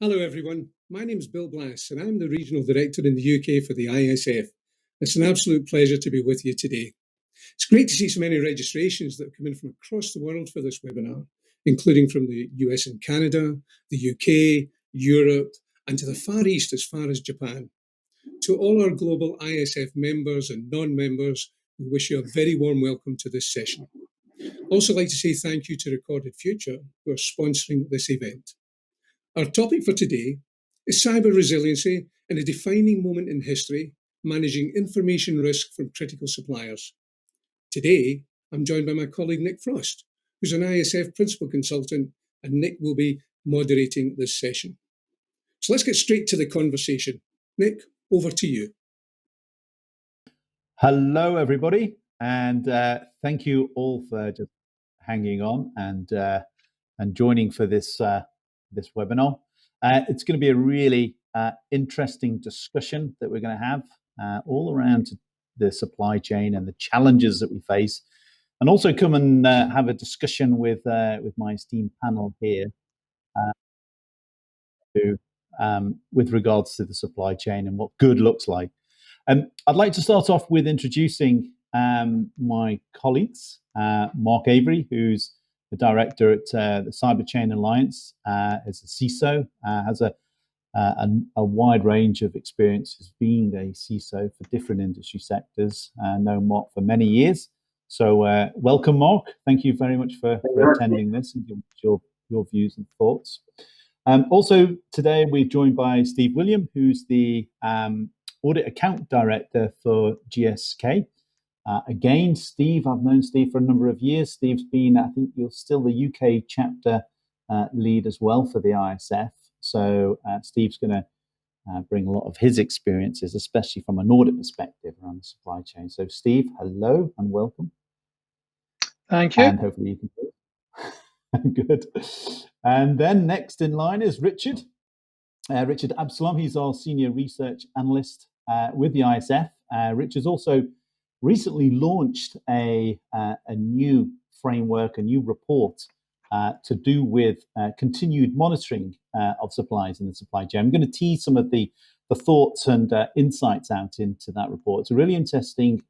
Hello everyone, my name is Bill Blass and I'm the Regional Director in the UK for the ISF. It's an absolute pleasure to be with you today. It's great to see so many registrations that have come in from across the world for this webinar, including from the US and Canada, the UK, Europe, and to the Far East as far as Japan. To all our global ISF members and non-members, we wish you a very warm welcome to this session. I'd also like to say thank you to Recorded Future who are sponsoring this event. Our topic for today is cyber resiliency in a defining moment in history, managing information risk from critical suppliers. Today, I'm joined by my colleague Nick Frost, who's an ISF principal consultant, and Nick will be moderating this session. So let's get straight to the conversation. Nick, over to you. Hello, everybody, and thank you all for just hanging on and joining for this webinar. It's going to be a really interesting discussion that we're going to have all around the supply chain and the challenges that we face, and also come and have a discussion with my esteemed panel here with regards to the supply chain and what good looks like. I'd like to start off with introducing my colleagues, Marc Avery, who's the director at the Cyber Chain Alliance, as a CISO, has a wide range of experiences being a CISO for different industry sectors. Known Marc for many years. So welcome, Marc. Thank you very much for attending this and giving your views and thoughts. Also today we're joined by Steve William, who's the Audit Account Director for GSK. Again, Steve, I've known Steve for a number of years. Steve's been, I think you're still the UK chapter lead as well for the ISF. So Steve's going to bring a lot of his experiences, especially from an audit perspective around the supply chain. So Steve, hello and welcome. Thank you. And hopefully you can do it. Good. And then next in line is Richard. Richard Absalom. He's our Senior Research Analyst with the ISF. Richard's also recently launched a new framework, a new report to do with continued monitoring of supplies in the supply chain. I'm going to tease some of the thoughts and insights out into that report. It's a really interesting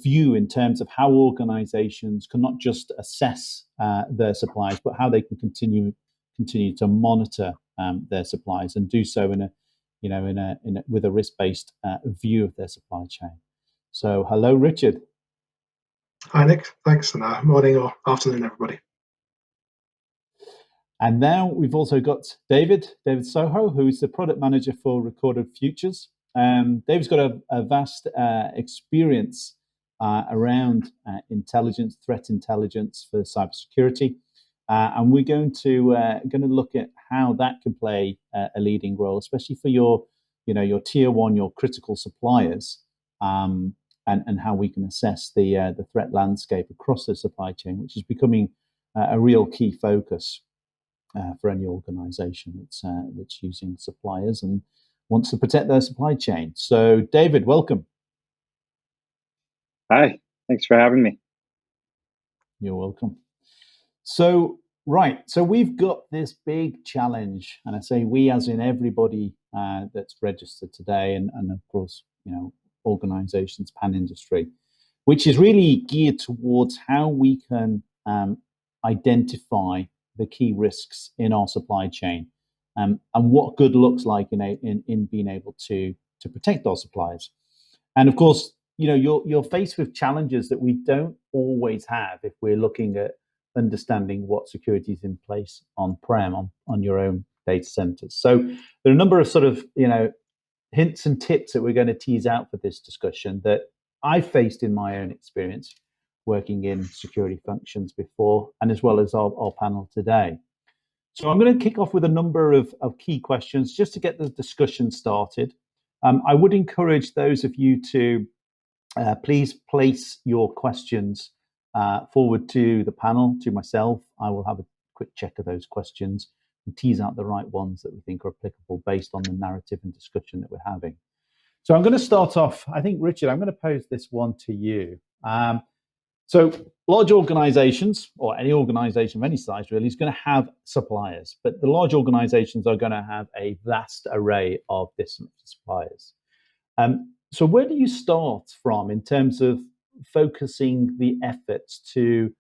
view in terms of how organizations can not just assess their supplies, but how they can continue to monitor their supplies and do so with a risk-based view of their supply chain. So, hello, Richard. Hi, Nick. Thanks, and morning or afternoon, everybody. And now we've also got David Soho, who's the product manager for Recorded Futures. David's got a vast experience around intelligence, threat intelligence for cybersecurity. And we're going to look at how that can play a leading role, especially for your tier one, your critical suppliers, and how we can assess the threat landscape across the supply chain, which is becoming a real key focus for any organisation that's using suppliers and wants to protect their supply chain. So, David, welcome. Hi, thanks for having me. You're welcome. So we've got this big challenge, and I say we as in everybody that's registered today, and of course, organizations, pan-industry, which is really geared towards how we can identify the key risks in our supply chain, and what good looks like in being able to protect our suppliers. And of course, you're faced with challenges that we don't always have if we're looking at understanding what security is in place on-prem, on your own data centers. So there are a number of sort of, hints and tips that we're going to tease out for this discussion that I faced in my own experience working in security functions before, and as well as our panel today. So I'm going to kick off with a number of key questions just to get the discussion started. I would encourage those of you to please place your questions forward to the panel, to myself. I will have a quick check of those questions and tease out the right ones that we think are applicable based on the narrative and discussion that we're having. So I'm going to start off, I think, Richard, I'm going to pose this one to you. So large organizations, or any organization of any size really, is going to have suppliers, but the large organizations are going to have a vast array of different suppliers. So where do you start from in terms of focusing the efforts to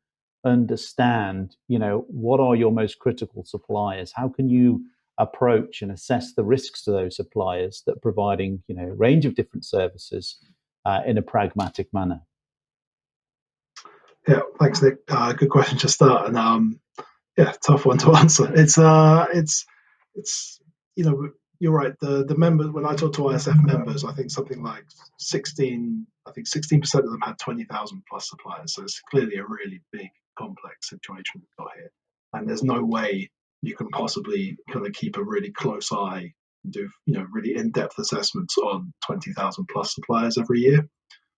understand, what are your most critical suppliers? How can you approach and assess the risks to those suppliers that are providing, a range of different services in a pragmatic manner? Yeah, thanks, Nick. Good question to start, and tough one to answer. It's you're right. The members, when I talk to ISF members, I think something like 16% of them had 20,000 plus suppliers. So it's clearly a really big, complex situation we've got here, and there's no way you can possibly kind of keep a really close eye and do really in-depth assessments on 20,000 plus suppliers every year.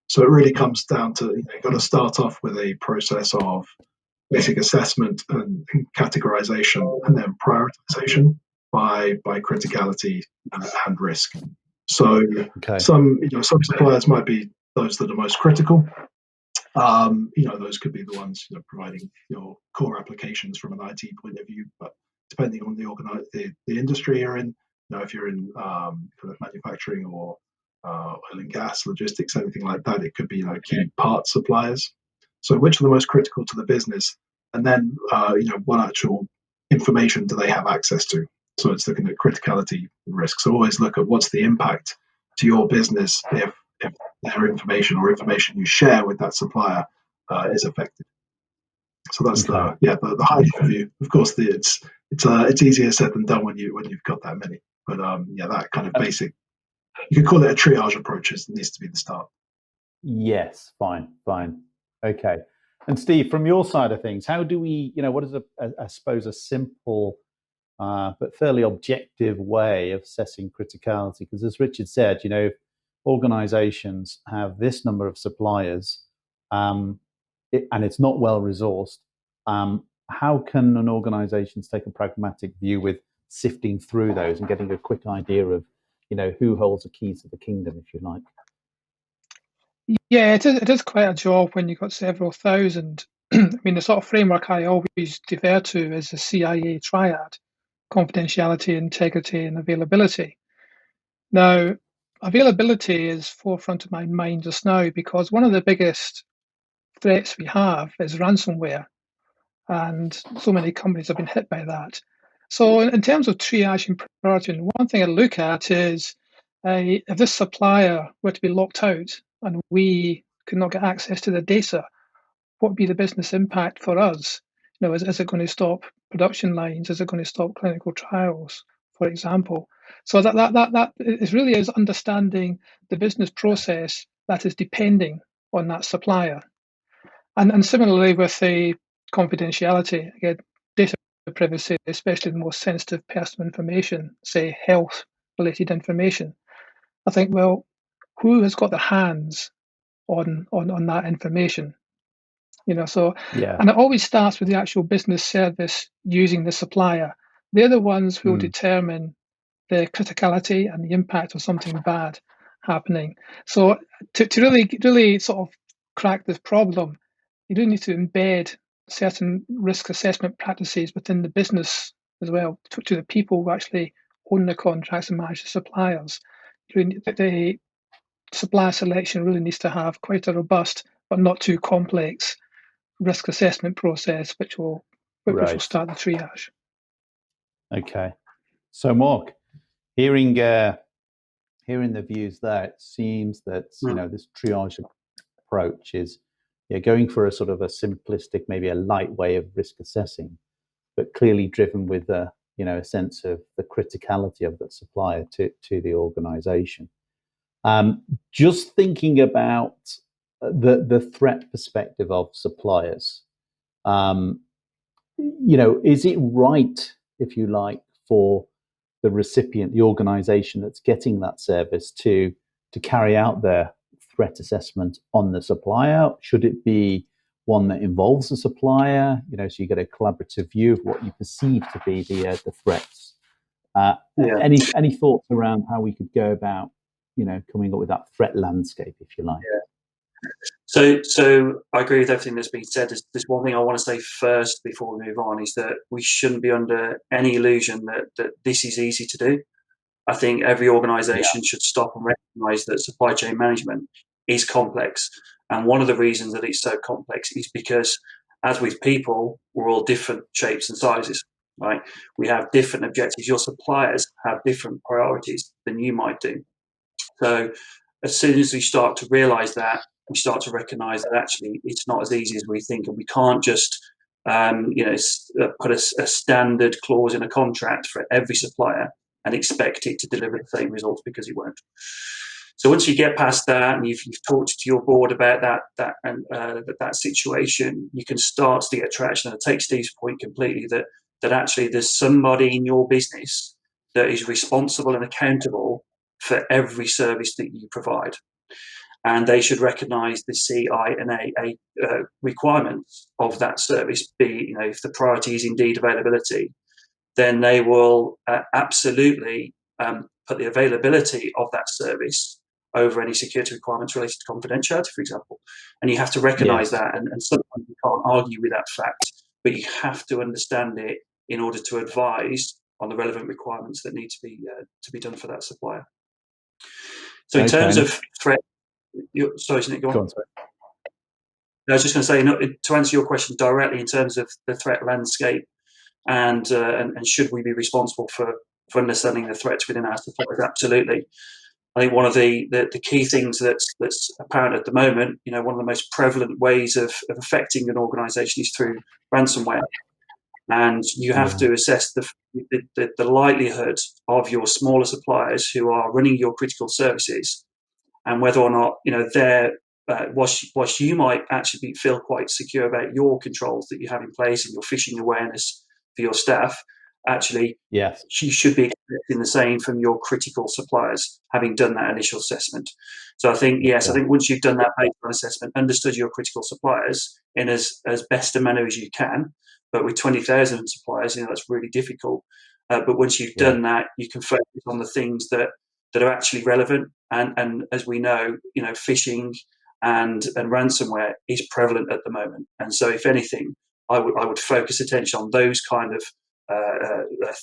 So it really comes down to you've got to start off with a process of basic assessment and categorization, and then prioritization by criticality and risk. So some suppliers might be those that are most critical. Those could be the ones providing your core applications from an IT point of view, but depending on the industry you're in, if you're in kind of manufacturing or oil and gas, logistics, anything like that, it could be key part suppliers. So which are the most critical to the business, and then what actual information do they have access to? So it's looking at criticality and risk. So always look at what's the impact to your business if their information or information you share with that supplier is affected. So that's the high view. Of course, it's easier said than done when you've got that many. But that kind of basic, you could call it a triage approach, needs to be the start. Yes, fine. Okay. And Steve, from your side of things, how do we, what is I suppose a simple but fairly objective way of assessing criticality? Because as Richard said, organizations have this number of suppliers and it's not well resourced. How can an organization take a pragmatic view with sifting through those and getting a quick idea of, who holds the keys to the kingdom, if you like? Yeah, it is quite a job when you've got several thousand. I mean, the sort of framework I always defer to is the CIA triad: confidentiality, integrity, and availability. Now, availability is forefront of my mind just now because one of the biggest threats we have is ransomware, and so many companies have been hit by that. So in terms of triage and priority, one thing I look at is if this supplier were to be locked out and we could not get access to the data, what would be the business impact for us? Is it going to stop production lines? Is it going to stop clinical trials, for example? So that is really is understanding the business process that is depending on that supplier. And similarly with the confidentiality, again, data privacy, especially the most sensitive personal information, say health-related information. I think, well, who has got their hands on that information? And it always starts with the actual business service using the supplier. They're the ones who will determine the criticality and the impact of something bad happening. So to really sort of crack this problem, you do need to embed certain risk assessment practices within the business as well, to the people who actually own the contracts and manage the suppliers. The supplier selection really needs to have quite a robust but not too complex risk assessment process, which will start the triage. Okay. So Marc, hearing the views there, it seems that this triage approach is going for a sort of a simplistic, maybe a light way of risk assessing, but clearly driven with a sense of the criticality of the supplier to the organization. Just thinking about the threat perspective of suppliers, is it right, if you like, for the recipient, the organization that's getting that service to carry out their threat assessment on the supplier? Should it be one that involves the supplier, so you get a collaborative view of what you perceive to be the threats? Any thoughts around how we could go about coming up with that threat landscape, if you like? So I agree with everything that's been said. There's one thing I want to say first before we move on, is that we shouldn't be under any illusion that this is easy to do. I think every organisation should stop and recognise that supply chain management is complex. And one of the reasons that it's so complex is because, as with people, we're all different shapes and sizes, right? We have different objectives. Your suppliers have different priorities than you might do. So as soon as we start to realise that, we start to recognise that actually it's not as easy as we think, and we can't just put a standard clause in a contract for every supplier and expect it to deliver the same results, because it won't. So once you get past that, and you've talked to your board about that situation, you can start to get traction. And I take Steve's point completely, that actually there's somebody in your business that is responsible and accountable for every service that you provide, and they should recognise the CI and A requirements of that service. If the priority is indeed availability, then they will absolutely put the availability of that service over any security requirements related to confidentiality, for example. And you have to recognise that, and sometimes you can't argue with that fact, but you have to understand it in order to advise on the relevant requirements that need to be done for that supplier. So in terms of threat, sorry, Nick, go on. I was just going to say, to answer your question directly, in terms of the threat landscape, and should we be responsible for understanding the threats within our suppliers? Absolutely. I think one of the key things that's apparent at the moment, one of the most prevalent ways of affecting an organisation is through ransomware. And you have to assess the likelihood of your smaller suppliers who are running your critical services, and whether or not they're whilst you might actually feel quite secure about your controls that you have in place and your phishing awareness for your staff, actually, you should be expecting the same from your critical suppliers, having done that initial assessment. So I think, I think once you've done that baseline assessment, understood your critical suppliers in as best a manner as you can, but with 20,000 suppliers, that's really difficult. But once you've done that, you can focus on the things that are actually relevant. And as we know, phishing and ransomware is prevalent at the moment. And so, if anything, I would focus attention on those kind of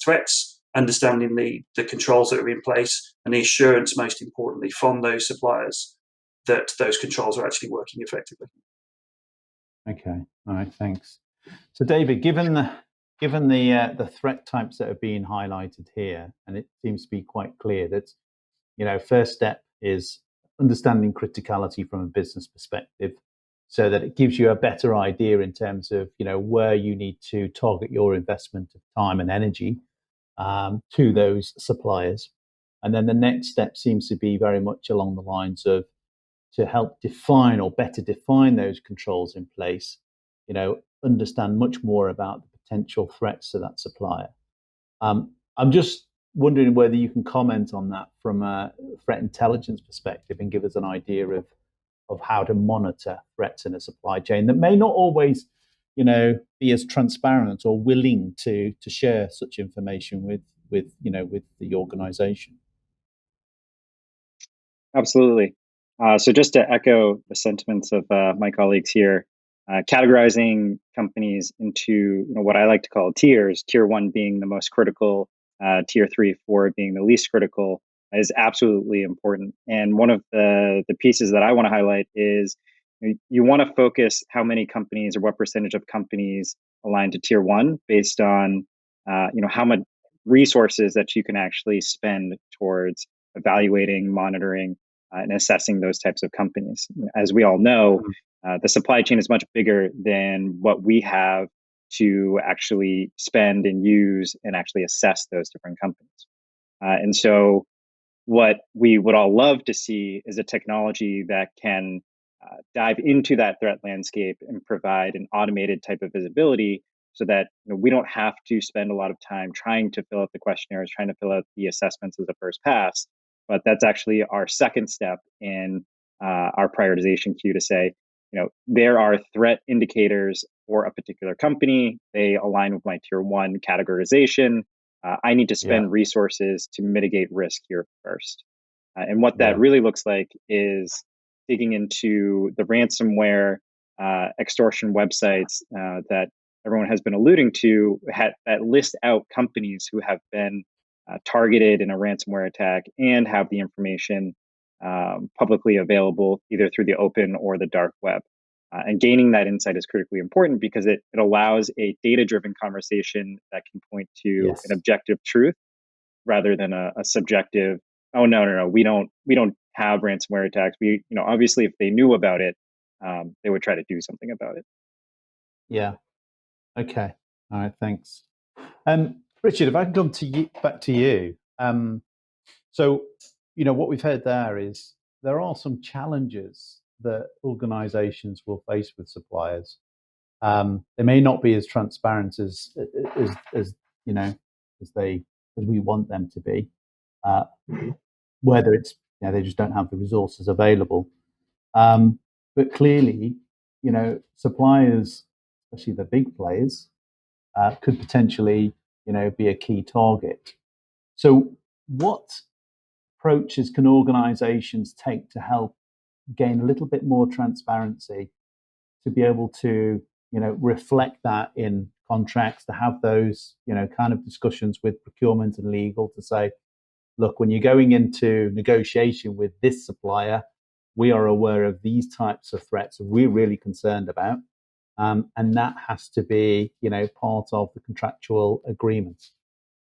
threats, understanding the controls that are in place, and the assurance, most importantly, from those suppliers that those controls are actually working effectively. Okay, all right, thanks. So, David, given the threat types that are being highlighted here, and it seems to be quite clear that first step is understanding criticality from a business perspective, so that it gives you a better idea in terms of where you need to target your investment of time and energy to those suppliers. And then the next step seems to be very much along the lines of to help define or better define those controls in place, understand much more about the potential threats to that supplier. I'm just wondering whether you can comment on that from a threat intelligence perspective and give us an idea of how to monitor threats in a supply chain that may not always, be as transparent or willing to share such information with the organization. Absolutely. So just to echo the sentiments of my colleagues here, categorizing companies into what I like to call tiers, tier 1 being the most critical, tier 3, 4 being the least critical, is absolutely important. And one of the pieces that I want to highlight is you want to focus how many companies or what percentage of companies align to tier 1 based on how much resources that you can actually spend towards evaluating, monitoring, and assessing those types of companies. As we all know, the supply chain is much bigger than what we have to actually spend and use and actually assess those different companies. And so what we would all love to see is a technology that can dive into that threat landscape and provide an automated type of visibility, so that we don't have to spend a lot of time trying to fill out the questionnaires, trying to fill out the assessments as a first pass. But that's actually our second step in our prioritization queue to say, there are threat indicators for a particular company. They align with my tier 1 categorization. I need to spend resources to mitigate risk here first. And what that really looks like is digging into the ransomware extortion websites that everyone has been alluding to that list out companies who have been targeted in a ransomware attack and have the information publicly available either through the open or the dark web. And gaining that insight is critically important because it allows a data-driven conversation that can point to an objective truth rather than a subjective, oh, no, we don't have ransomware attacks. We, obviously if they knew about it, they would try to do something about it. Yeah. Okay. All right. Thanks. Richard, if I can come to you, back to you. So, what we've heard there is there are some challenges that organizations will face with suppliers. They may not be as transparent as we want them to be, whether it's they just don't have the resources available. But clearly, suppliers, especially the big players, could potentially be a key target. So what approaches can organizations take to help gain a little bit more transparency, to be able to reflect that in contracts, to have those kind of discussions with procurement and legal to say, look, when you're going into negotiation with this supplier, we are aware of these types of threats we're really concerned about, and that has to be part of the contractual agreement.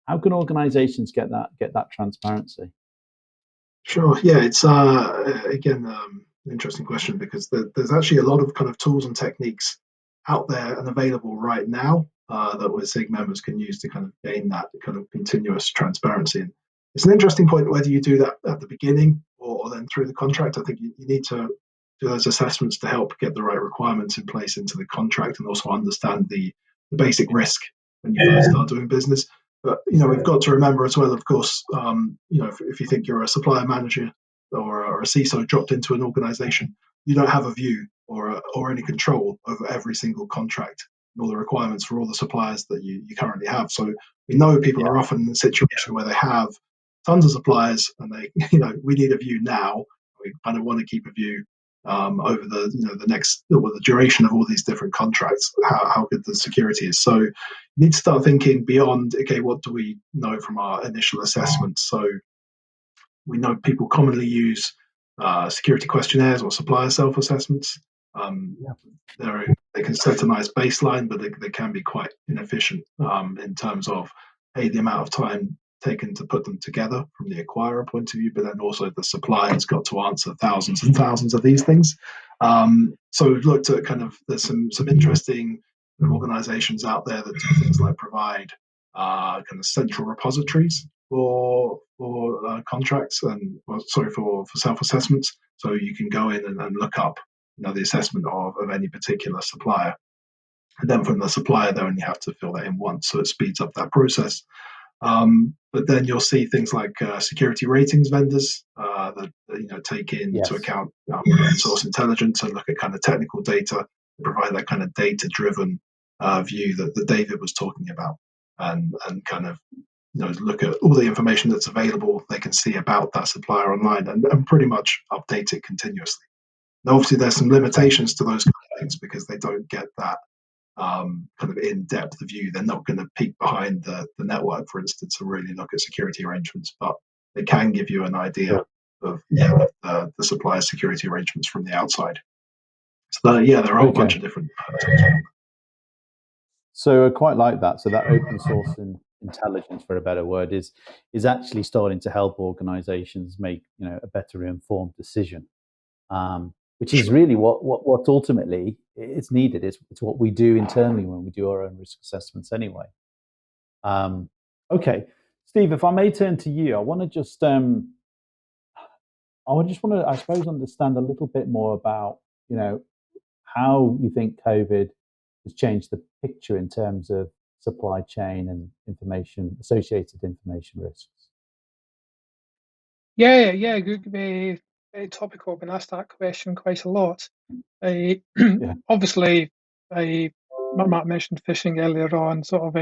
How can organizations get that transparency? Sure. Yeah, it's again an interesting question because there's actually a lot of kind of tools and techniques out there and available right now that we're seeing members can use to kind of gain that kind of continuous transparency. And it's an interesting point whether you do that at the beginning or then through the contract. I think you need to do those assessments to help get the right requirements in place into the contract and also understand the basic risk when you first start doing business. But we've got to remember as well, of course, if you think you're a supplier manager or a CISO dropped into an organization, you don't have a view or any control over every single contract and all the requirements for all the suppliers that you currently have. So we know people are often in a situation where they have tons of suppliers and they, we need a view now. We kind of want to keep a view over the duration of all these different contracts, how good the security is. So you need to start thinking beyond, okay, what do we know from our initial assessments? So we know people commonly use security questionnaires or supplier self-assessments. They can set a nice baseline, but they can be quite inefficient in terms of the amount of time taken to put them together from the acquirer point of view, but then also the supplier's got to answer thousands and thousands of these things. So we've looked at there's some interesting organizations out there that do things like provide kind of central repositories for contracts and for self-assessments. So you can go in and look up the assessment of any particular supplier. And then from the supplier, they only have to fill that in once, so it speeds up that process. But then you'll see things like security ratings vendors that take into account source intelligence and look at kind of technical data, provide that kind of data-driven view that David was talking about, and kind of look at all the information that's available they can see about that supplier online and pretty much update it continuously. Now, obviously, there's some limitations to those kind of things because they don't get that kind of in-depth view. They're not going to peek behind the network, for instance, and really look at security arrangements, but they can give you an idea of the supplier security arrangements from the outside. So there are a whole bunch of different tools. So I quite like that. So that open source intelligence, for a better word, is actually starting to help organizations make a better informed decision, which is really what ultimately is needed. It's what we do internally when we do our own risk assessments anyway. Okay, Steve, if I may turn to you, I want to just I suppose understand a little bit more about how you think COVID has changed the picture in terms of supply chain and associated information risks. Yeah, good. Very topical. I've been asked that question quite a lot. Obviously, Marc mentioned phishing earlier on. Sort of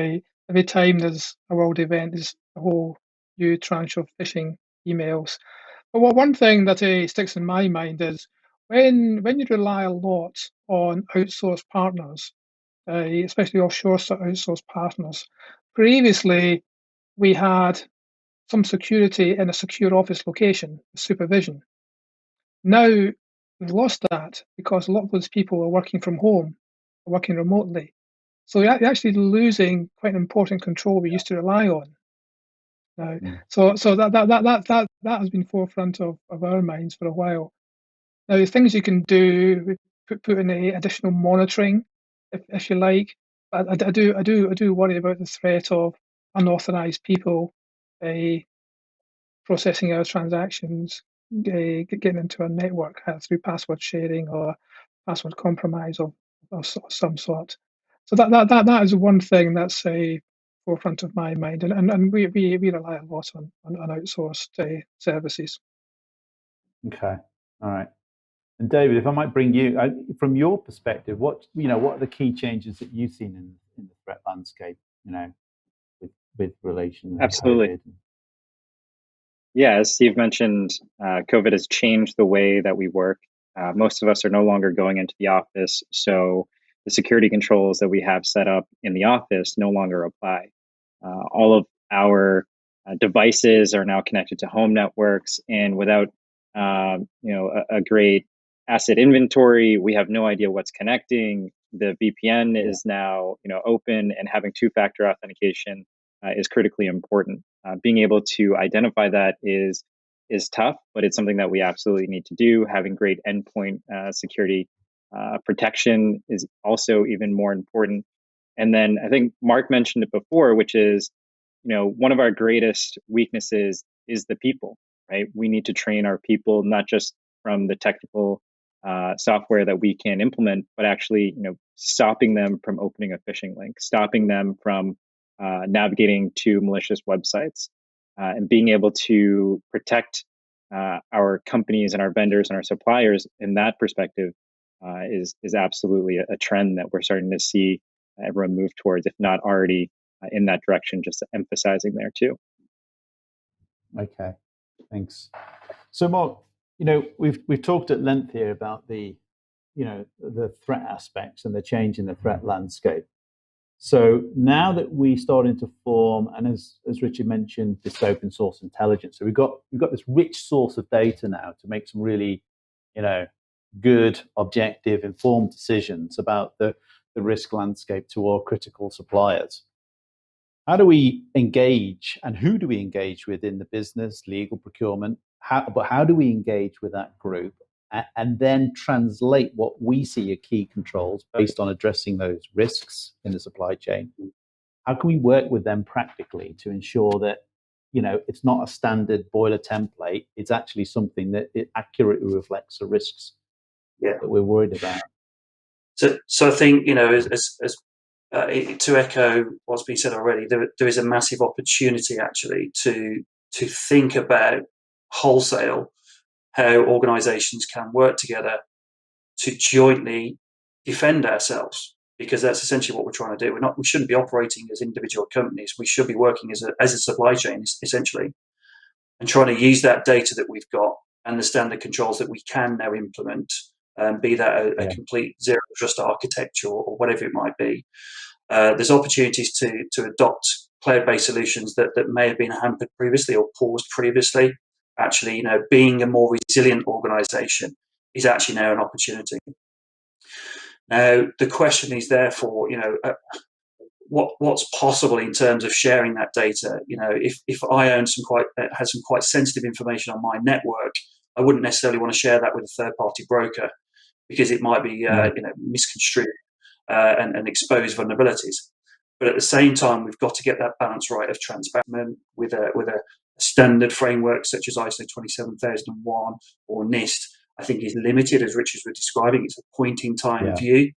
every time there's a world event, there's a whole new tranche of phishing emails. But one thing that sticks in my mind is when you rely a lot on outsourced partners, especially offshore outsourced partners, previously we had some security in a secure office location, supervision. Now we've lost that because a lot of those people are working from home, working remotely. So you're actually losing quite an important control we used to rely on now. So that has been forefront of our minds for a while. Now, the things you can do, put in the additional monitoring, if you like. But I do worry about the threat of unauthorized people processing our transactions, getting into a network through password sharing or password compromise of some sort. So that is one thing that's a forefront of my mind, and we rely a lot on outsourced services. Okay, all right. And David, if I might bring you, from your perspective, what are the key changes that you've seen in the threat landscape? With relation to Absolutely. COVID? Yeah, as Steve mentioned, COVID has changed the way that we work. Most of us are no longer going into the office, so the security controls that we have set up in the office no longer apply. All of our devices are now connected to home networks, and without a great asset inventory, we have no idea what's connecting. The VPN is now open, and having two-factor authentication is critically important. Being able to identify that is tough, but it's something that we absolutely need to do. Having great endpoint security protection is also even more important. And then I think Marc mentioned it before, which is, one of our greatest weaknesses is the people, right? We need to train our people, not just from the technical software that we can implement, but actually, stopping them from opening a phishing link, stopping them from navigating to malicious websites, and being able to protect our companies and our vendors and our suppliers in that perspective is absolutely a trend that we're starting to see everyone move towards, if not already in that direction, just emphasizing there too. Okay, thanks. So Marc, we've talked at length here about the threat aspects and the change in the threat landscape. So now that we're starting to form, and as Richard mentioned, this open source intelligence, so we've got this rich source of data now to make some really, good, objective, informed decisions about the risk landscape to our critical suppliers. How do we engage, and who do we engage with in the business, legal, procurement? How do we engage with that group, and then translate what we see are key controls based on addressing those risks in the supply chain? How can we work with them practically to ensure that it's not a standard boiler template? It's actually something that it accurately reflects the risks that we're worried about. So I think to echo what's been said already, there is a massive opportunity actually to think about wholesale how organisations can work together to jointly defend ourselves, because that's essentially what we're trying to do. We shouldn't be operating as individual companies. We should be working as a supply chain essentially, and trying to use that data that we've got and the standard controls that we can now implement, be that a complete zero trust architecture or whatever it might be. There's opportunities to adopt cloud-based solutions that may have been hampered previously or paused previously. Actually, being a more resilient organisation is actually now an opportunity. Now, the question is therefore, what's possible in terms of sharing that data? If I own had some quite sensitive information on my network, I wouldn't necessarily want to share that with a third-party broker because it might be misconstrued and expose vulnerabilities. But at the same time, we've got to get that balance right of transparency with a standard framework such as ISO 27001 or NIST. I think is limited, as Richard was describing. It's a point-in-time view.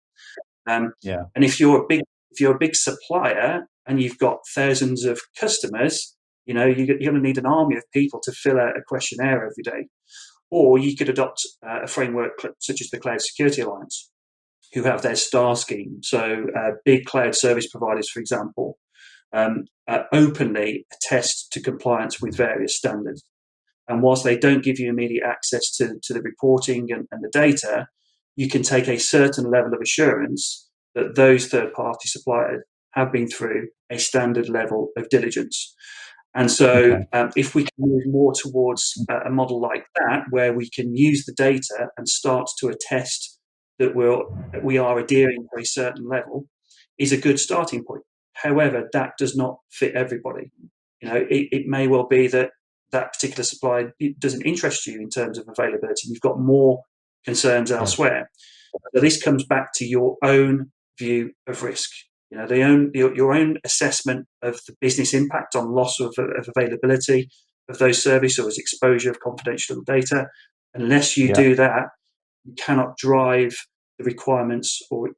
And if you're a big supplier and you've got thousands of customers, you're going to need an army of people to fill out a questionnaire every day. Or you could adopt a framework such as the Cloud Security Alliance, who have their STAR scheme. So big cloud service providers, for example, openly attest to compliance with various standards. And whilst they don't give you immediate access to the reporting and the data, you can take a certain level of assurance that those third-party suppliers have been through a standard level of diligence. And so if we can move more towards a model like that, where we can use the data and start to attest that we are adhering to a certain level, is a good starting point. However, that does not fit everybody. It may well be that particular supply doesn't interest you in terms of availability. You've got more concerns elsewhere. So this comes back to your own view of risk. Your own assessment of the business impact on loss of availability of those services or as exposure of confidential data. Unless you do that, you cannot drive the requirements or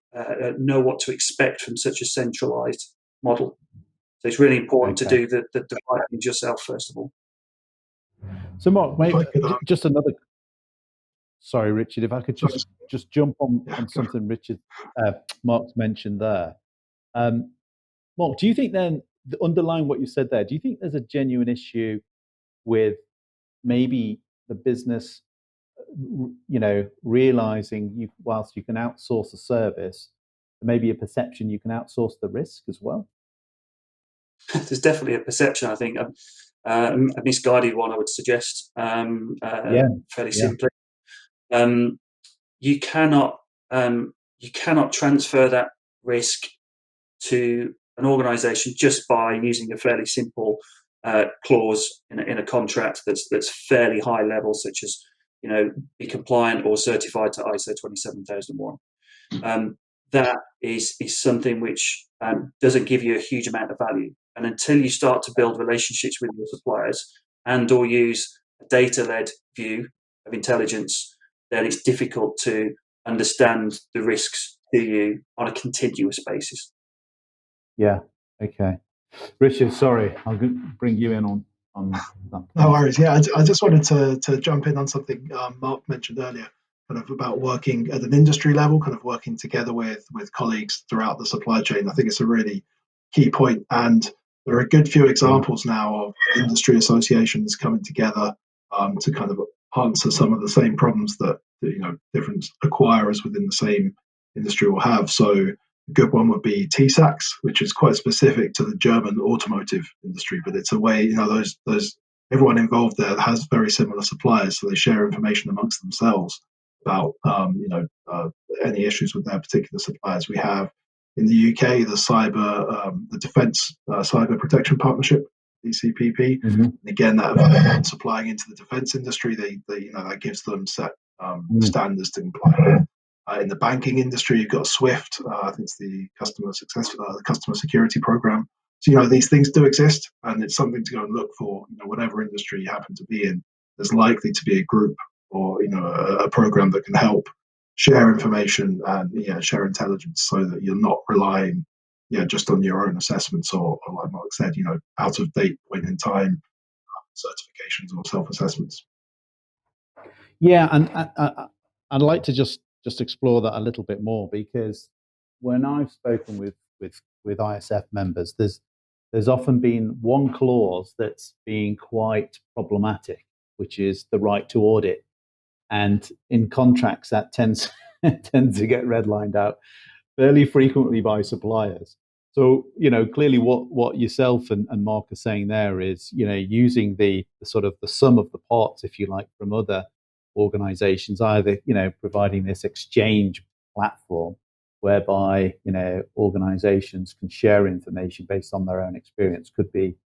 know what to expect from such a centralized model. So it's really important to do the right things yourself, first of all. So Marc, maybe just another. Sorry, Richard, if I could just jump on something Marc's mentioned there. Marc, do you think then, underlying what you said there, do you think there's a genuine issue with maybe the business, realizing whilst you can outsource a service, there may be a perception you can outsource the risk as well? There's definitely a perception, I think. A misguided one, I would suggest, fairly simply. You cannot transfer that risk to an organisation just by using a fairly simple clause in a contract that's fairly high level, such as be compliant or certified to ISO 27001. That is something which doesn't give you a huge amount of value. And until you start to build relationships with your suppliers and or use a data-led view of intelligence, then it's difficult to understand the risks to you on a continuous basis. Yeah. Okay. Richard, sorry, I'll bring you in on that. No worries. Yeah, I just wanted to jump in on something Marc mentioned earlier, kind of about working at an industry level, kind of working together with colleagues throughout the supply chain. I think it's a really key point, and there are a good few examples now of industry associations coming together to kind of answer some of the same problems that different acquirers within the same industry will have. So a good one would be TSAX, which is quite specific to the German automotive industry, but it's a way, those everyone involved there has very similar suppliers, so they share information amongst themselves about any issues with their particular suppliers. We have in the UK the Defence Cyber Protection Partnership, DCPP. And again, that supplying into the defence industry, that gives them set standards to comply with. In the banking industry, you've got SWIFT. I think it's the Customer Security Program. So these things do exist, and it's something to go and look for. Whatever industry you happen to be in, there's likely to be a group or a program that can help share information and share intelligence, so that you're not relying just on your own assessments or like Marc said, out of date point in time certifications or self-assessments. Yeah, and I'd like to just explore that a little bit more, because when I've spoken with ISF members, there's often been one clause that's been quite problematic, which is the right to audit. And in contracts, that tends to get redlined out fairly frequently by suppliers. So, clearly what yourself and Marc are saying there is, using the sort of the sum of the parts, if you like, from other organizations, either, providing this exchange platform whereby, organizations can share information based on their own experience, could be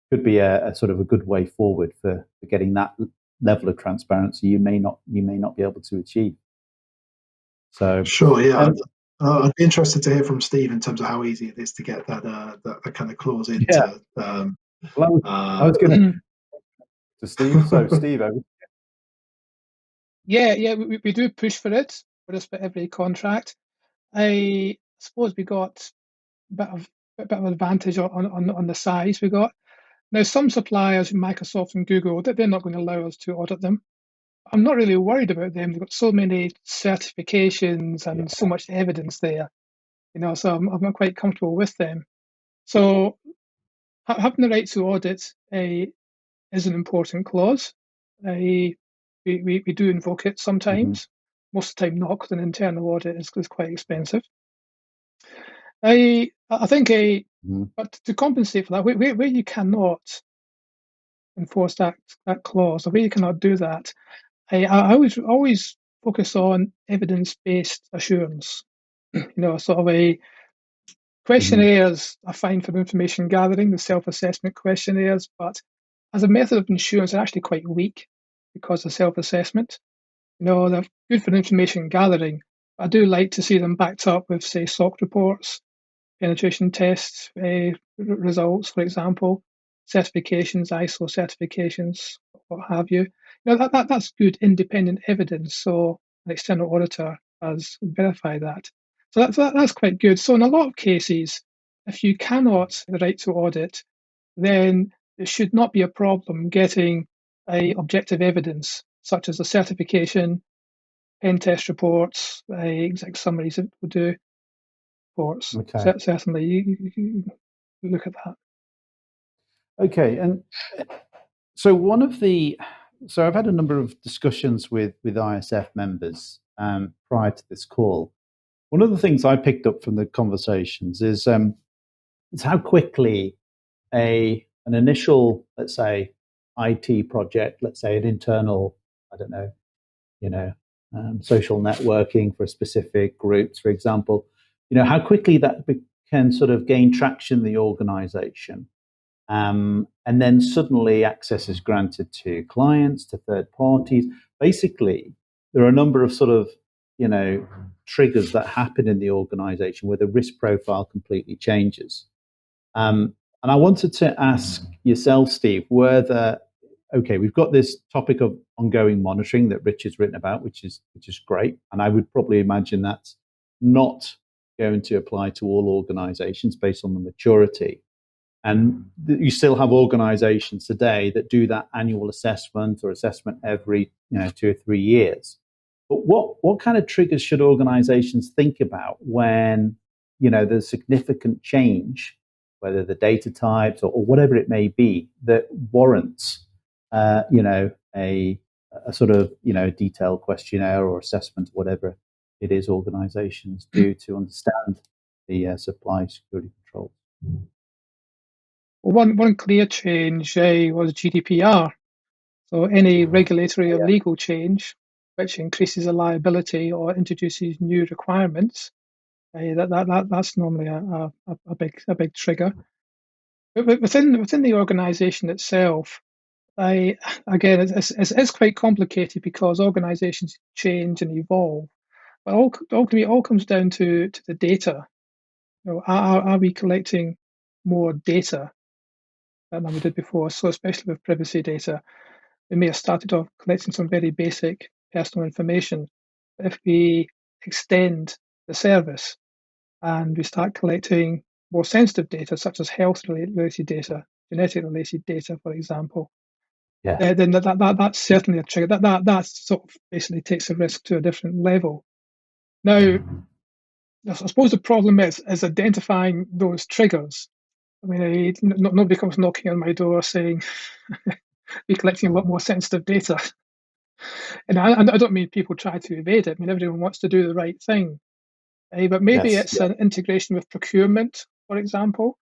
a sort of a good way forward for getting that level of transparency you may not be able to achieve. So sure, yeah. I'd be interested to hear from Steve in terms of how easy it is to get that kind of clause into. Yeah. I was going to Steve. So Steve, we do push for it for just about every contract. I suppose we got a bit of advantage on the size we got. Now, some suppliers, Microsoft and Google, they're not going to allow us to audit them. I'm not really worried about them. They've got so many certifications and so much evidence there, so I'm quite comfortable with them. So having the right to audit is an important clause. we do invoke it sometimes. Most of the time not, because an internal audit is quite expensive. I think but to compensate for that, where you cannot enforce that clause, or where you cannot do that, I always focus on evidence-based assurance. Sort of a questionnaires are fine for information gathering, the self-assessment questionnaires, but as a method of assurance, they're actually quite weak because of self-assessment. They're good for information gathering. I do like to see them backed up with, say, SOC reports, penetration tests, results, for example, certifications, ISO certifications, what have you. That's good independent evidence. So an external auditor has verified that. So that's quite good. So in a lot of cases, if you cannot the right to audit, then it should not be a problem getting a objective evidence, such as a certification, pen test reports, exec summaries that would do reports. Okay. Certainly, you look at that. Okay, and so so I've had a number of discussions with ISF members prior to this call. One of the things I picked up from the conversations is how quickly an initial, let's say, IT project, let's say an internal, I don't know, social networking for specific groups, for example, how quickly that can sort of gain traction in the organization. And then suddenly access is granted to clients, to third parties. Basically, there are a number of sort of, triggers that happen in the organization where the risk profile completely changes. And I wanted to ask yourself, Steve, whether, okay, we've got this topic of ongoing monitoring that Richard's written about, which is great. And I would probably imagine that's not going to apply to all organizations based on the maturity. And you still have organizations today that do that annual assessment or assessment every 2 or 3 years. But what kind of triggers should organizations think about when there's significant change, whether the data types or whatever it may be, that warrants a sort of detailed questionnaire or assessment, whatever it is organizations do to understand the supply security controls? Well, one clear change was GDPR. So any regulatory or legal change which increases a liability or introduces new requirements, that's normally a big trigger. But within the organisation itself, again it's quite complicated because organisations change and evolve. But ultimately, it all comes down to the data. Are we collecting more data than we did before? So especially with privacy data, we may have started off collecting some very basic personal information. But if we extend the service and we start collecting more sensitive data, such as health-related data, genetic-related data, for example, then that's certainly a trigger. That sort of basically takes the risk to a different level. Now, I suppose the problem is identifying those triggers. I mean, nobody comes knocking on my door saying, you're collecting a lot more sensitive data. And I don't mean people try to evade it. I mean, everyone wants to do the right thing. But maybe it's an integration with procurement, for example,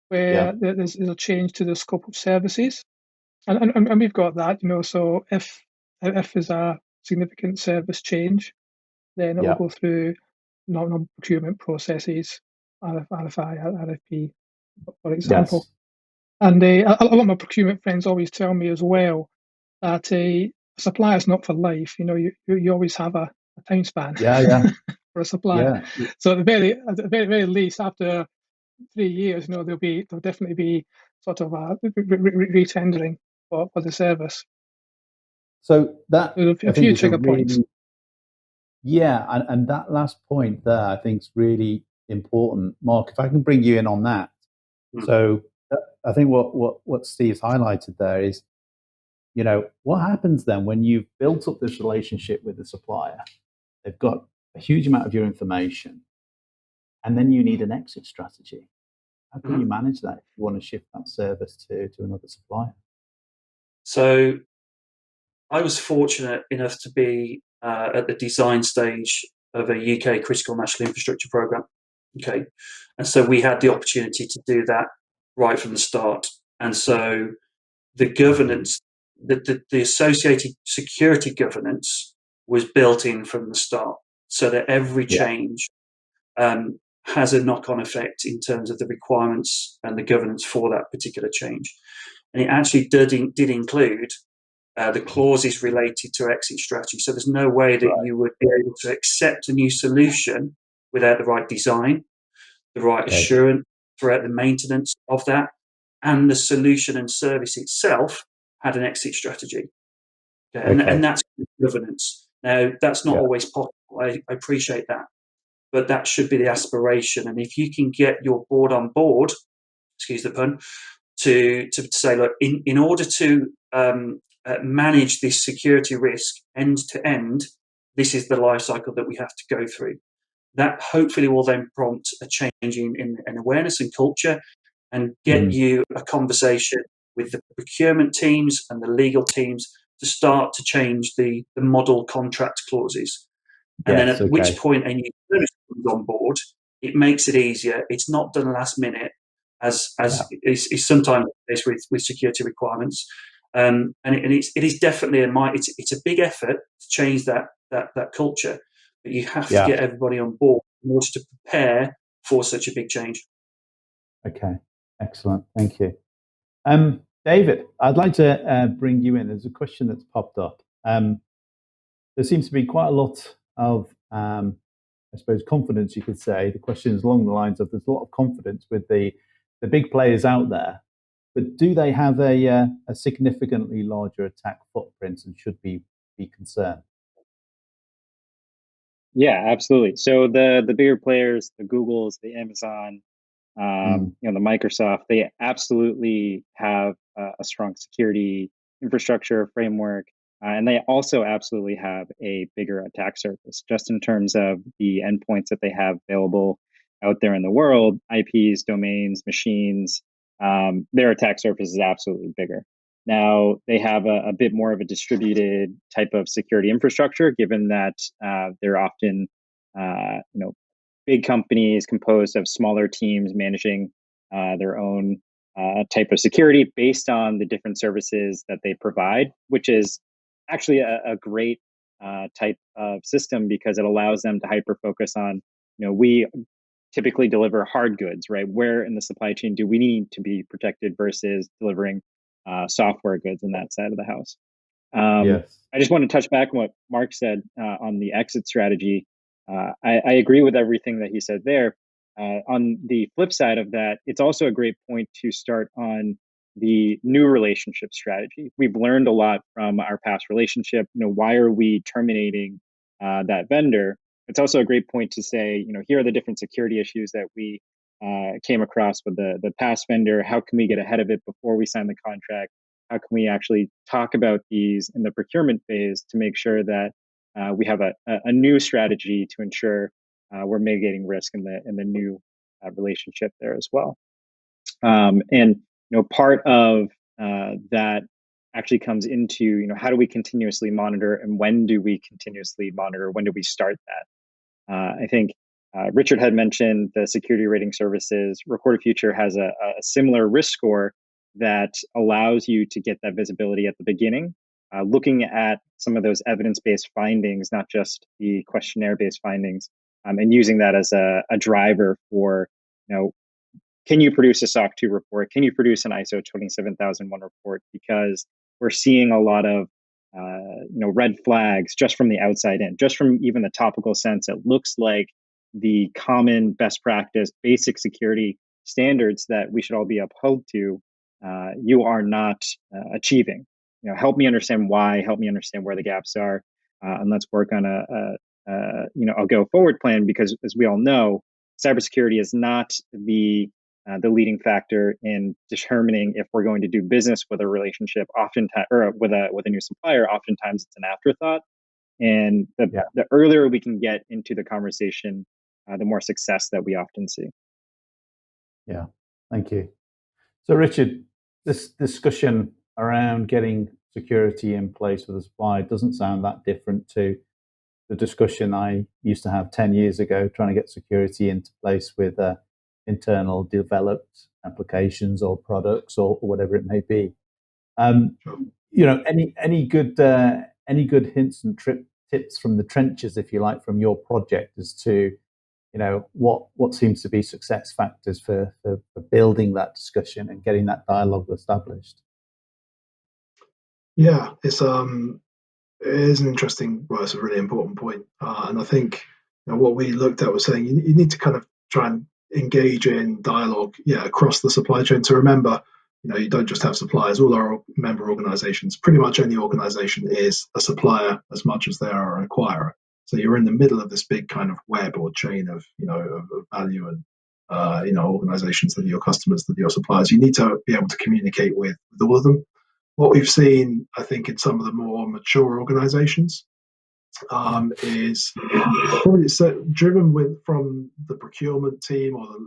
where there's a change to the scope of services. And we've got that, so if there's a significant service change, then it will go through non-procurement processes, RFI, RFP, for example. Yes. And a lot of my procurement friends always tell me as well that a supplier is not for life. You always have a time span for a supplier. Yeah. So at the very least, after 3 years, there'll definitely be sort of a re-tendering for the service. So that a few trigger points. Yeah, and that last point there, I think, is really important. Marc, if I can bring you in on that. So I think what Steve's highlighted there is, what happens then when you've built up this relationship with the supplier? They've got a huge amount of your information, and then you need an exit strategy. How can you manage that if you want to shift that service to another supplier? So I was fortunate enough to be at the design stage of a UK critical national infrastructure program. Okay, and so we had the opportunity to do that right from the start. And so the governance, the associated security governance was built in from the start, so that every change has a knock-on effect in terms of the requirements and the governance for that particular change. And it actually did include the clauses related to exit strategy. So there's no way that you would be able to accept a new solution without the right design, the right assurance throughout the maintenance of that, and the solution and service itself had an exit strategy. And that's governance. Now, that's not always possible. I appreciate that. But that should be the aspiration. And if you can get your board on board, excuse the pun, to say, look, in order to manage this security risk end to end, this is the life cycle that we have to go through. That hopefully will then prompt a change in awareness and culture, and get you a conversation with the procurement teams and the legal teams to start to change the model contract clauses. And then at which point a new service comes on board, it makes it easier. It's not done last minute, as is sometimes the case with security requirements. And it is definitely it's a big effort to change that culture, but you have to get everybody on board in order to prepare for such a big change. Okay, excellent. Thank you. David, I'd like to bring you in. There's a question that's popped up. There seems to be quite a lot of, I suppose, confidence, you could say. The question is along the lines of there's a lot of confidence with the big players out there, but do they have a significantly larger attack footprint and should be concerned? Yeah, absolutely. So the bigger players, the Googles, the Amazon, the Microsoft, they absolutely have a strong security infrastructure framework, and they also absolutely have a bigger attack surface, just in terms of the endpoints that they have available out there in the world, IPs, domains, machines. Their attack surface is absolutely bigger. Now, they have a bit more of a distributed type of security infrastructure, given that they're often, big companies composed of smaller teams managing their own type of security based on the different services that they provide, which is actually a great type of system, because it allows them to hyper focus on, we typically deliver hard goods, right? Where in the supply chain do we need to be protected versus delivering software goods in that side of the house? I just want to touch back on what Marc said on the exit strategy. I agree with everything that he said there. On the flip side of that, it's also a great point to start on the new relationship strategy. We've learned a lot from our past relationship. Why are we terminating that vendor? It's also a great point to say, here are the different security issues that we came across with the past vendor. How can we get ahead of it before we sign the contract? How can we actually talk about these in the procurement phase to make sure that we have a new strategy to ensure we're mitigating risk in the new relationship there as well. And part of that actually comes into how do we continuously monitor, and when do we continuously monitor? When do we start that? I think Richard had mentioned the security rating services. Recorded Future has a similar risk score that allows you to get that visibility at the beginning, looking at some of those evidence-based findings, not just the questionnaire-based findings, and using that as a driver for, can you produce a SOC 2 report? Can you produce an ISO 27001 report? Because we're seeing a lot of red flags just from the outside in, just from even the topical sense. It looks like the common best practice, basic security standards that we should all be upheld to, you are not achieving. Help me understand why. Help me understand where the gaps are, and let's work on a go forward plan. Because as we all know, cybersecurity is not the leading factor in determining if we're going to do business with a relationship. Oftentimes, or with a new supplier, oftentimes it's an afterthought. And the earlier we can get into the conversation, the more success that we often see. Yeah, thank you. So, Richard, this discussion around getting security in place for the supplier doesn't sound that different to the discussion I used to have 10 years ago, trying to get security into place with internal developed applications or products or whatever it may be. Any good hints and tips from the trenches, if you like, from your project as to what seems to be success factors for building that discussion and getting that dialogue established? Yeah, it is an interesting, well, it's a really important point. And I think what we looked at was saying you need to kind of try and engage in dialogue, across the supply chain. To remember, you don't just have suppliers. All our member organizations, pretty much any organization is a supplier as much as they are an acquirer. So you're in the middle of this big kind of web or chain of value and organizations that are your customers, that are your suppliers. You need to be able to communicate with all of them. What we've seen, I think, in some of the more mature organizations is probably driven from the procurement team or the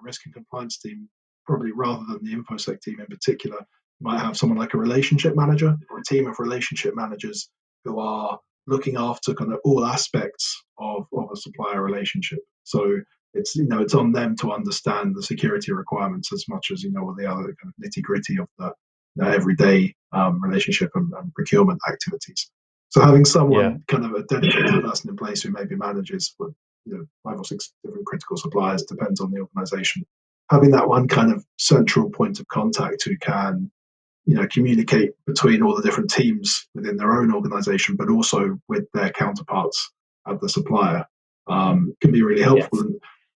risk and compliance team, probably rather than the InfoSec team in particular. You might have someone like a relationship manager or a team of relationship managers who are looking after kind of all aspects of a supplier relationship. So it's on them to understand the security requirements as much as all the other kind of nitty-gritty of the everyday relationship and procurement activities. So having someone kind of a dedicated person in place who maybe manages 5 or 6 different critical suppliers, depends on the organization. Having that one kind of central point of contact who can communicate between all the different teams within their own organization, but also with their counterparts at the supplier, can be really helpful.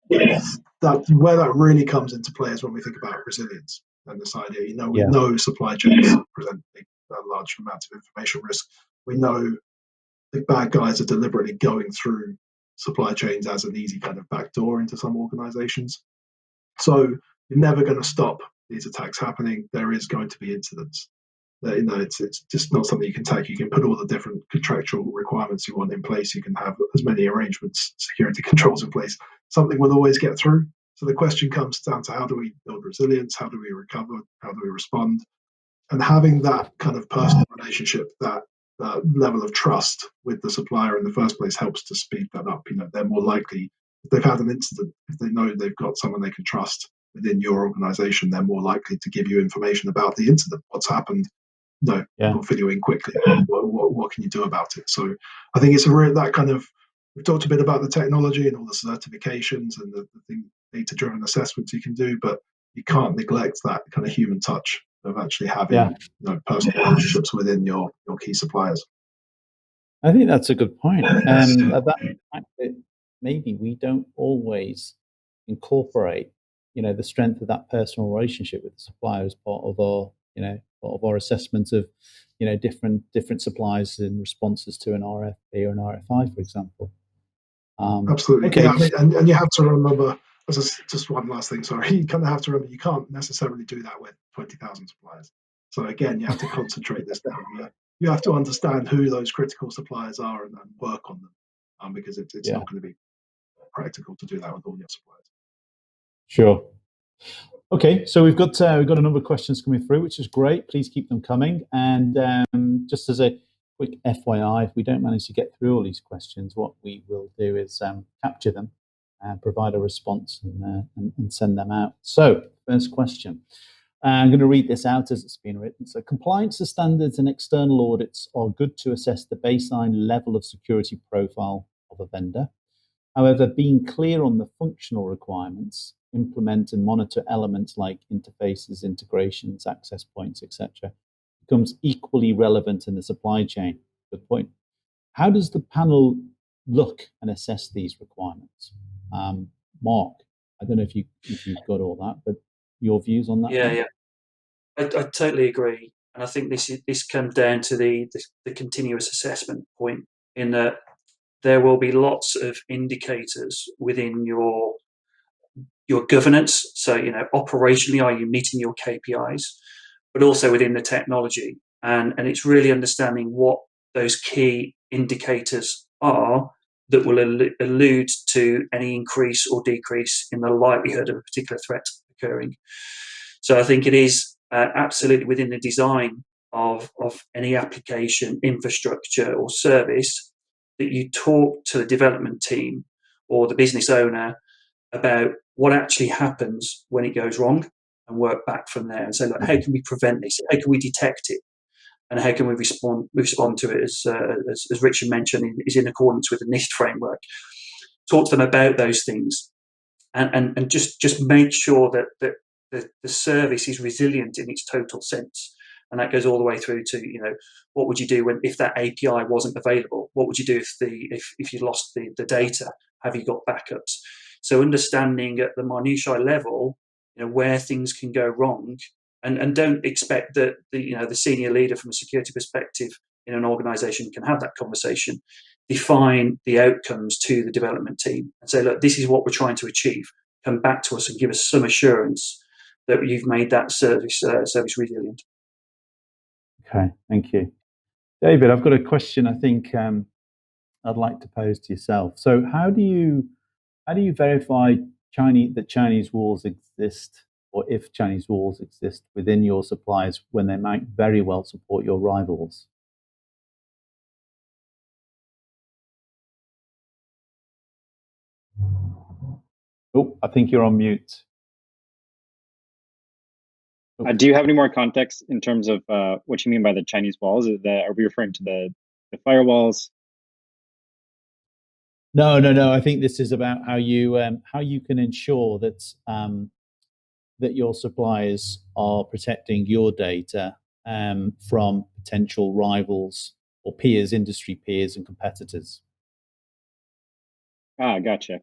Yes. And where that really comes into play is when we think about resilience and this idea. We know supply chains present a large amount of information risk. We know the bad guys are deliberately going through supply chains as an easy kind of backdoor into some organizations. So you're never going to stop these attacks happening. There is going to be incidents. It's just not something you can take. You can put all the different contractual requirements you want in place. You can have as many arrangements, security controls in place. Something will always get through. So the question comes down to, how do we build resilience? How do we recover? How do we respond? And having that kind of personal relationship, that level of trust with the supplier in the first place, helps to speed that up. They're more likely, if they've had an incident, if they know they've got someone they can trust within your organization, they're more likely to give you information about the incident, what's happened. We'll fill you in quickly. What can you do about it? So I think it's that kind of, we've talked a bit about the technology and all the certifications and the data-driven assessments you can do, but you can't neglect that kind of human touch of actually having personal relationships within your key suppliers. I think that's a good point. And that fact that maybe we don't always incorporate, the strength of that personal relationship with the supplier as part of our, part of our assessment of, different suppliers in responses to an RFP or an RFI, for example. Absolutely. Okay. Yeah, and you have to remember, just one last thing, sorry, you kind of have to remember, you can't necessarily do that with 20,000 suppliers. So again, you have to concentrate this down. You have to understand who those critical suppliers are and work on them, because it's not going to be practical to do that with all your suppliers. Sure. Okay, so we've got a number of questions coming through, which is great. Please keep them coming. And just as a quick FYI, if we don't manage to get through all these questions, what we will do is capture them and provide a response and send them out. So, first question. I'm going to read this out as it's been written. So, compliance to standards and external audits are good to assess the baseline level of security profile of a vendor. However, being clear on the functional requirements, implement and monitor elements like interfaces, integrations, access points, etc., becomes equally relevant in the supply chain. Good point. How does the panel look and assess these requirements? Marc, I don't know if you've got all that, but your views on that? Yeah. I totally agree. And I think this comes down to the continuous assessment point, in that there will be lots of indicators within your governance. So, operationally, are you meeting your KPIs? But also within the technology. And it's really understanding what those key indicators are that will allude to any increase or decrease in the likelihood of a particular threat occurring. So I think it is absolutely within the design of any application, infrastructure or service, that you talk to the development team or the business owner about what actually happens when it goes wrong, and work back from there and say, look, how can we prevent this? How can we detect it? And how can we respond to it, as Richard mentioned, is in accordance with the NIST framework. Talk to them about those things, and just make sure that the service is resilient in its total sense. And that goes all the way through to, what would you do if that API wasn't available? What would you do if you lost the data? Have you got backups? So understanding at the minutiae level, where things can go wrong, and don't expect that the senior leader from a security perspective in an organization can have that conversation. Define the outcomes to the development team and say, look, this is what we're trying to achieve. Come back to us and give us some assurance that you've made that service resilient. Okay, thank you. David, I've got a question I think I'd like to pose to yourself. So how do you verify that Chinese walls exist, or if Chinese walls exist within your suppliers when they might very well support your rivals? Oh, I think you're on mute. Do you have any more context in terms of what you mean by the Chinese walls? Are we referring to the firewalls? No. I think this is about how you can ensure that that your suppliers are protecting your data from potential rivals or peers, industry peers, and competitors. Gotcha.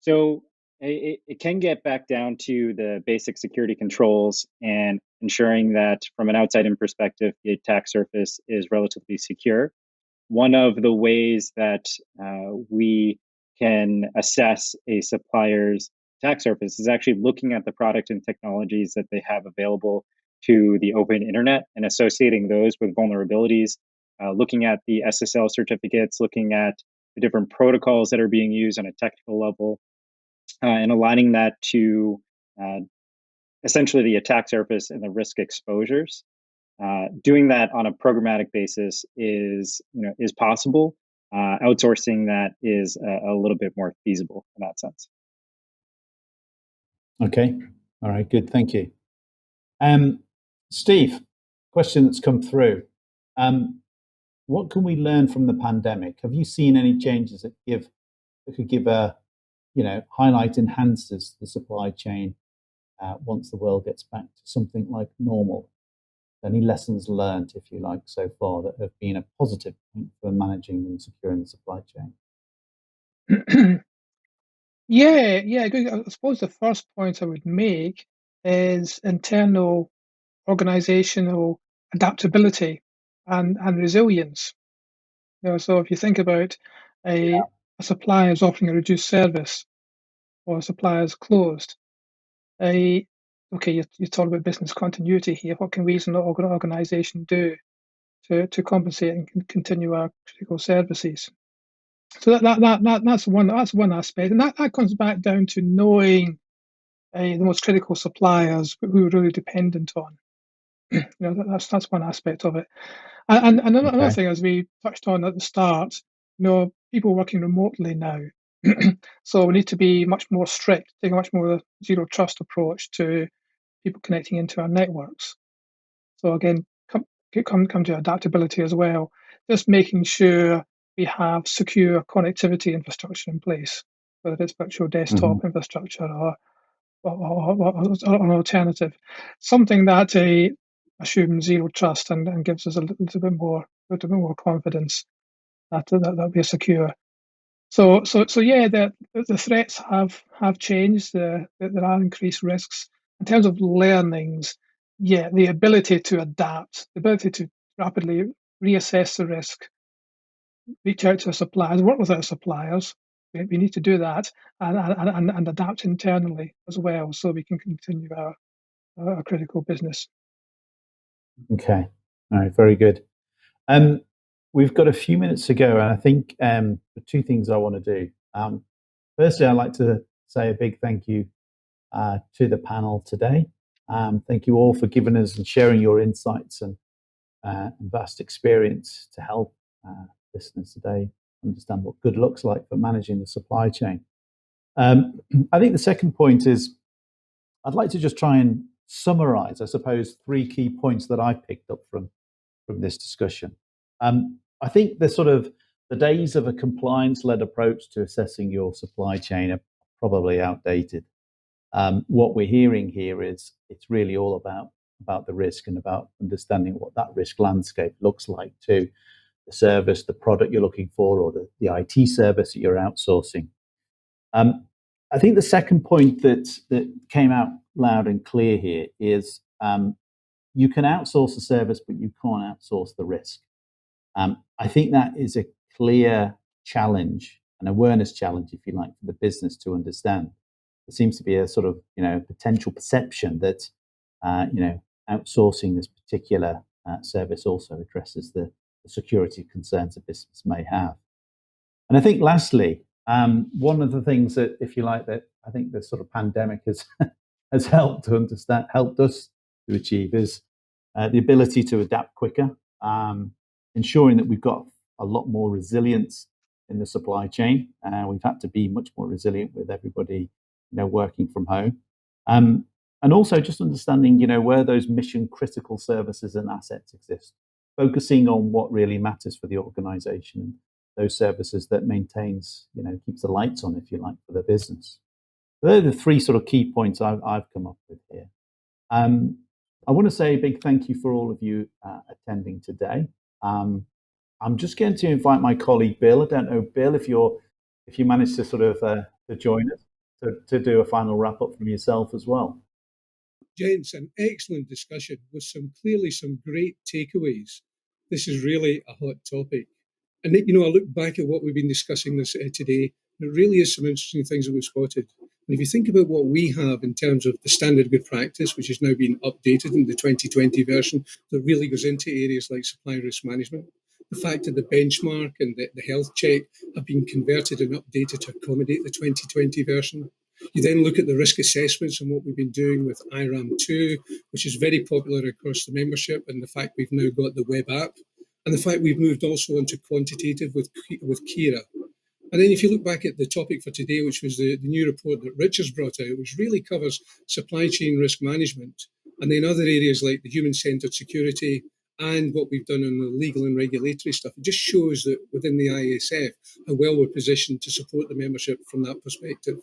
So it can get back down to the basic security controls and ensuring that from an outside-in perspective, the attack surface is relatively secure. One of the ways that we can assess a supplier's attack surface is actually looking at the product and technologies that they have available to the open internet and associating those with vulnerabilities, looking at the SSL certificates, looking at the different protocols that are being used on a technical level, and aligning that to essentially the attack surface and the risk exposures. Doing that on a programmatic basis is possible. Outsourcing that is a little bit more feasible in that sense. Okay, all right, good, thank you. Steve, question that's come through. What can we learn from the pandemic? Have you seen any changes that could give a highlight enhances the supply chain once the world gets back to something like normal? Any lessons learned, if you like, so far that have been a positive point for managing and securing the supply chain? Yeah, good. I suppose the first point I would make is internal organizational adaptability and resilience. So if you think about a supplier is offering a reduced service, or a supplier is closed, you talk about business continuity here. What can we as an organization do to compensate and continue our critical services? So that's one aspect, and that comes back down to knowing the most critical suppliers who we're really dependent on. That's one aspect of it. And another thing, as we touched on at the start, people working remotely now. So we need to be much more strict, take a much more zero trust approach to people connecting into our networks. So again, come to adaptability as well. Just making sure we have secure connectivity infrastructure in place, whether it's virtual desktop infrastructure or an alternative, something that assumes zero trust and gives us a little bit more confidence that we're secure. So yeah, the threats have changed. There are increased risks in terms of learnings. Yeah, the ability to adapt, the ability to rapidly reassess the risk, reach out to our suppliers, work with our suppliers. We need to do that and adapt internally as well, so we can continue our critical business. Okay, all right, very good. We've got a few minutes to go, and I think the two things I want to do. Firstly, I'd like to say a big thank you to the panel today. Thank you all for giving us and sharing your insights and vast experience to help listeners today understand what good looks like for managing the supply chain. I think the second point is I'd like to just try and summarize, I suppose, 3 key points that I picked up from this discussion. I think the days of a compliance-led approach to assessing your supply chain are probably outdated. What we're hearing here is it's really all about the risk and about understanding what that risk landscape looks like to the service, the product you're looking for, or the IT service that you're outsourcing. I think the second point that came out loud and clear here is you can outsource a service, but you can't outsource the risk. I think that is a clear challenge, an awareness challenge, if you like, for the business to understand. There seems to be a sort of potential perception that outsourcing this particular service also addresses the security concerns a business may have. And I think lastly, one of the things that, if you like, that I think the sort of pandemic has helped us to achieve is the ability to adapt quicker, ensuring that we've got a lot more resilience in the supply chain. We've had to be much more resilient with everybody, working from home, and also just understanding, where those mission critical services and assets exist, focusing on what really matters for the organisation, those services that maintains, keeps the lights on, if you like, for the business. So they're the 3 sort of key points I've come up with here. I want to say a big thank you for all of you attending today. I'm just going to invite my colleague Bill. I don't know, Bill, if you managed to sort of to join us to do a final wrap up from yourself as well. Gents, an excellent discussion with clearly some great takeaways. This is really a hot topic. And, I look back at what we've been discussing this today, there really is some interesting things that we've spotted. And if you think about what we have in terms of the standard good practice, which has now been updated in the 2020 version, that really goes into areas like supply risk management, the fact that the benchmark and the health check have been converted and updated to accommodate the 2020 version. You then look at the risk assessments and what we've been doing with IRAM2, which is very popular across the membership, and the fact we've now got the web app, and the fact we've moved also onto quantitative with Kira. And then if you look back at the topic for today, which was the new report that Richard's brought out, which really covers supply chain risk management, and then other areas like the human-centred security and what we've done on the legal and regulatory stuff, it just shows that within the ISF, how well we're positioned to support the membership from that perspective.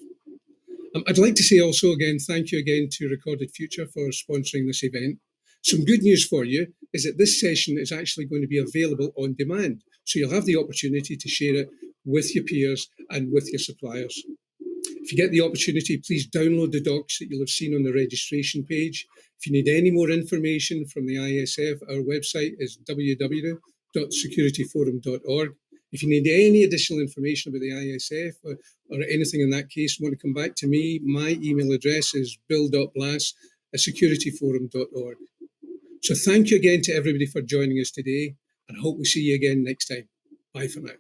I'd like to say also again, thank you again to Recorded Future for sponsoring this event. Some good news for you is that this session is actually going to be available on demand. So you'll have the opportunity to share it with your peers and with your suppliers. If you get the opportunity, please download the docs that you'll have seen on the registration page. If you need any more information from the ISF, our website is www.securityforum.org. If you need any additional information about the ISF or anything in that case, want to come back to me, my email address is bill.blass@securityforum.org. So thank you again to everybody for joining us today, and I hope we see you again next time. Bye for now.